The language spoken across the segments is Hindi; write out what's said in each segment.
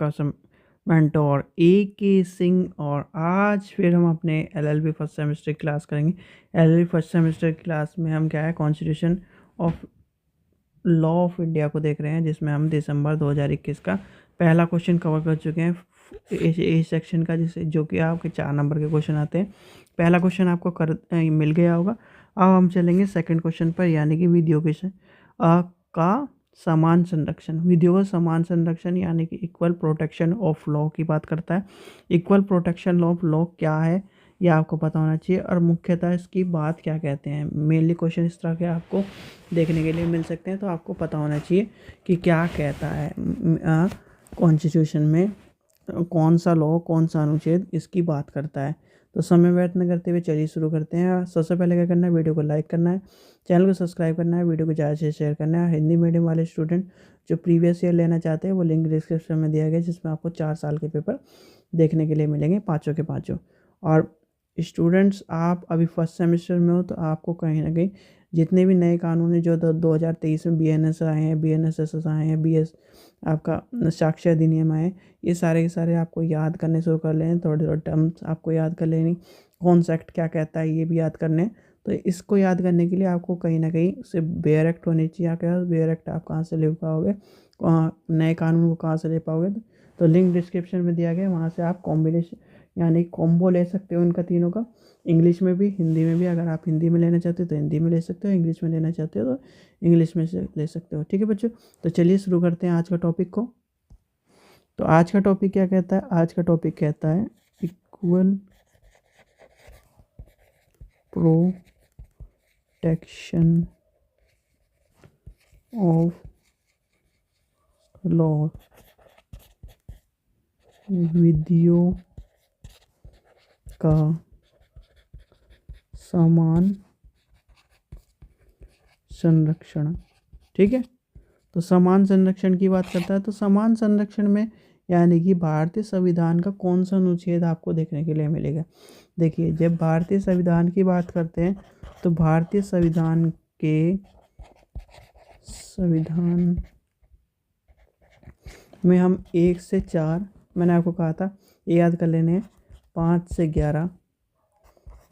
आपका मेंटोर AK सिंह। और आज फिर हम अपने LLB फर्स्ट सेमेस्टर की क्लास करेंगे। LLB फर्स्ट सेमेस्टर की क्लास में हम क्या है, constitution of law of India को देख रहे हैं, जिसमें हम दिसंबर 2021 का पहला क्वेश्चन कवर कर चुके हैं ए सेक्शन का, जिसे जो कि आपके 4 नंबर के क्वेश्चन आते हैं। पहला क्वेश्चन आपको मिल गया होगा। अब हम चलेंगे सेकंड क्वेश्चन पर, यानी कि विधियों के का समान संरक्षण। विधियों का समान संरक्षण यानी कि इक्वल प्रोटेक्शन ऑफ लॉ की बात करता है। इक्वल प्रोटेक्शन ऑफ लॉ क्या है, यह आपको पता होना चाहिए, और मुख्यतः इसकी बात क्या कहते हैं। मेनली क्वेश्चन इस तरह के आपको देखने के लिए मिल सकते हैं, तो आपको पता होना चाहिए कि क्या कहता है कॉन्स्टिट्यूशन में, कौन सा लॉ, कौन सा अनुच्छेद इसकी बात करता है। तो समय व्यर्थ न करते हुए चलिए शुरू करते हैं। सबसे पहले क्या करना है, वीडियो को लाइक करना है, चैनल को सब्सक्राइब करना है, वीडियो को ज़्यादा से शेयर करना है। हिंदी मीडियम वाले स्टूडेंट जो प्रीवियस ईयर लेना चाहते हैं, वो लिंक डिस्क्रिप्शन में दिया गया है, जिसमें आपको 4 साल के पेपर देखने के लिए मिलेंगे, पाँचों के पाँचों। और स्टूडेंट्स, आप अभी फर्स्ट सेमेस्टर में हो, तो आपको कहीं ना कहीं जितने भी नए कानून हैं जो 2023 में BNS आए हैं, BNSS आए हैं, BS आपका साक्ष्य अधिनियम आए, ये सारे के सारे आपको याद करने शुरू कर लें। थोड़े थोड़े टर्म्स आपको याद कर लेनी, कौन सा एक्ट क्या कहता है ये भी याद करने। तो इसको याद करने के लिए आपको कहीं ना कहीं से बेयर एक्ट होनी चाहिए आपके पास। बेयर एक्ट आप कहाँ से ले पाओगे, नए कानून को कहाँ से ले पाओगे, तो लिंक डिस्क्रिप्शन में दिया गया है, वहाँ से आप कॉम्बिनेशन यानी कॉम्बो ले सकते हो इनका तीनों का, इंग्लिश में भी हिंदी में भी। अगर आप हिंदी में लेना चाहते हो तो हिंदी में ले सकते हो, इंग्लिश में लेना चाहते हो तो इंग्लिश में से ले सकते हो। ठीक है बच्चों, तो चलिए शुरू करते हैं आज का टॉपिक को। तो आज का टॉपिक क्या कहता है, आज का टॉपिक कहता है इक्वल प्रोटेक्शन ऑफ लॉ, विधियों का समान संरक्षण। ठीक है, तो समान संरक्षण की बात करता है। तो समान संरक्षण में यानी कि भारतीय संविधान का कौन सा अनुच्छेद आपको देखने के लिए मिलेगा। देखिए, जब भारतीय संविधान की बात करते हैं तो भारतीय संविधान में हम 1 से 4, मैंने आपको कहा था ये याद कर लेने हैं, 5 से 11,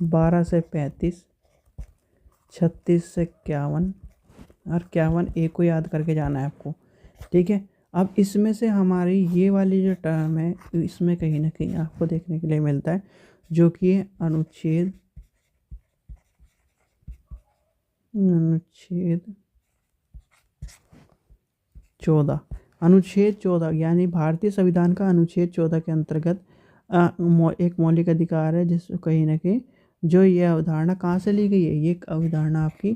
12 से 35, 36 से 51 और 51 एक को याद करके जाना है आपको। ठीक है, अब इसमें से हमारी ये वाली जो टर्म है, इसमें कहीं ना कहीं आपको देखने के लिए मिलता है, जो कि है अनुच्छेद 14। अनुच्छेद 14 यानी भारतीय संविधान का अनुच्छेद 14 के अंतर्गत एक मौलिक अधिकार है, जिस कहीं ना कहीं जो ये अवधारणा कहाँ से ली गई है, ये अवधारणा आपकी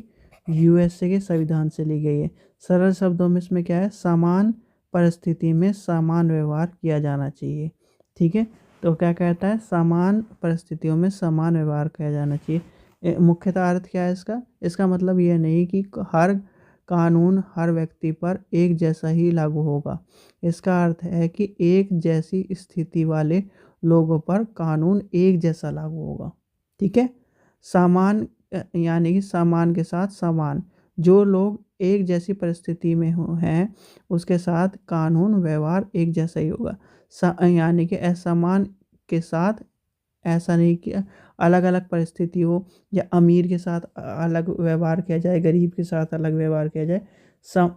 USA के संविधान से ली गई है। सरल शब्दों में इसमें क्या है, समान परिस्थिति में समान व्यवहार किया जाना चाहिए। ठीक है, तो क्या कहता है, समान परिस्थितियों में समान व्यवहार किया जाना चाहिए। मुख्यतः अर्थ क्या है इसका, इसका मतलब यह नहीं कि हर कानून हर व्यक्ति पर एक जैसा ही लागू होगा। इसका अर्थ है कि एक जैसी स्थिति वाले लोगों पर कानून एक जैसा लागू होगा। ठीक है, समान यानी कि समान के साथ समान, जो लोग एक जैसी परिस्थिति में हैं उसके साथ कानून व्यवहार एक जैसा ही होगा। यानी कि असमान के साथ ऐसा नहीं कि अलग अलग परिस्थिति हो, या अमीर के साथ अलग व्यवहार किया जाए, गरीब के साथ अलग व्यवहार किया जाए।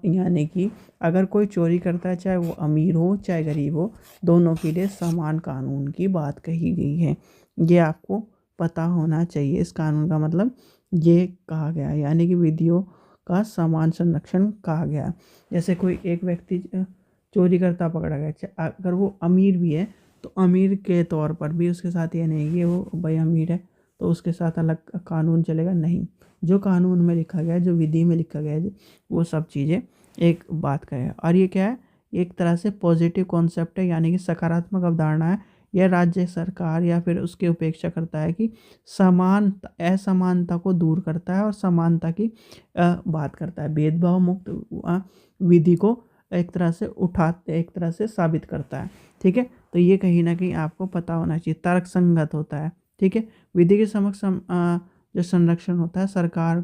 यानी कि अगर कोई चोरी करता है, चाहे वो अमीर हो चाहे गरीब हो, दोनों के लिए समान कानून की बात कही गई है। ये आपको पता होना चाहिए। इस कानून का मतलब ये कहा गया है, यानी कि विधियों का समान संरक्षण कहा गया। जैसे कोई एक व्यक्ति चोरी करता पकड़ा गया, अगर वो अमीर भी है तो अमीर के तौर पर भी उसके साथ ये नहीं कि वो भाई अमीर है तो उसके साथ अलग कानून चलेगा, नहीं। जो कानून में लिखा गया है, जो विधि में लिखा गया है, वो सब चीज़ें एक बात करेगा। और ये क्या है, एक तरह से पॉजिटिव कॉन्सेप्ट है, यानी कि सकारात्मक अवधारणा है। यह राज्य सरकार या फिर उसकी उपेक्षा करता है कि असमानता को दूर करता है और समानता की बात करता है। भेदभाव मुक्त विधि को एक तरह से साबित करता है। ठीक है, तो ये कहीं ना कहीं आपको पता होना चाहिए, तर्क संगत होता है। ठीक है, विधि के समक्ष जो संरक्षण होता है, सरकार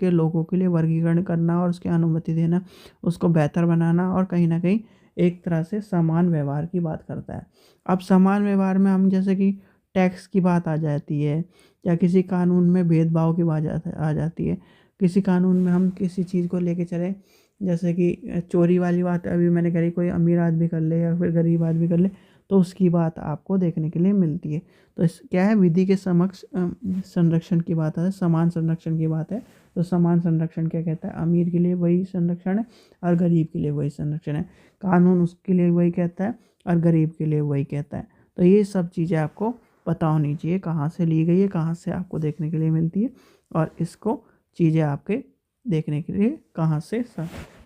के लोगों के लिए वर्गीकरण करना और उसकी अनुमति देना, उसको बेहतर बनाना, और कहीं ना कहीं एक तरह से समान व्यवहार की बात करता है। अब समान व्यवहार में हम जैसे कि टैक्स की बात आ जाती है, या किसी कानून में भेदभाव की बात आ जाती है। किसी कानून में हम किसी चीज़ को लेके चले, जैसे कि चोरी वाली बात अभी मैंने करी, कोई अमीर आदमी कर ले या फिर गरीब आदमी कर ले, तो उसकी बात आपको देखने के लिए मिलती है। तो इस क्या है, विधि के समक्ष संरक्षण की बात है, समान संरक्षण की बात है। तो समान संरक्षण क्या कहता है, अमीर के लिए वही संरक्षण है और गरीब के लिए वही संरक्षण है। कानून उसके लिए वही कहता है और गरीब के लिए वही कहता है। तो ये सब चीज़ें आपको पता होनी चाहिए, कहाँ से ली गई है, कहाँ से आपको देखने के लिए मिलती है, और इसको चीज़ें आपके देखने के लिए कहाँ से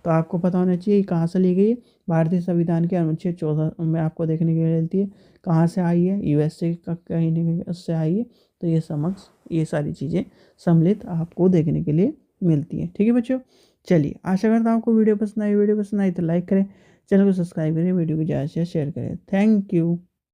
तो आपको पता होना चाहिए कहाँ से ली गई है। भारतीय संविधान के अनुच्छेद 14 में आपको देखने के लिए मिलती है। कहाँ से आई है, यूएसए का कहीं ना कहीं उससे आई है। तो ये सारी चीज़ें सम्मिलित आपको देखने के लिए मिलती हैं। ठीक है बच्चों, चलिए आशा करता हूँ आपको वीडियो पसंद आई तो लाइक करें, चैनल को सब्सक्राइब करें, वीडियो को ज़्यादा से शेयर करें। Thank you.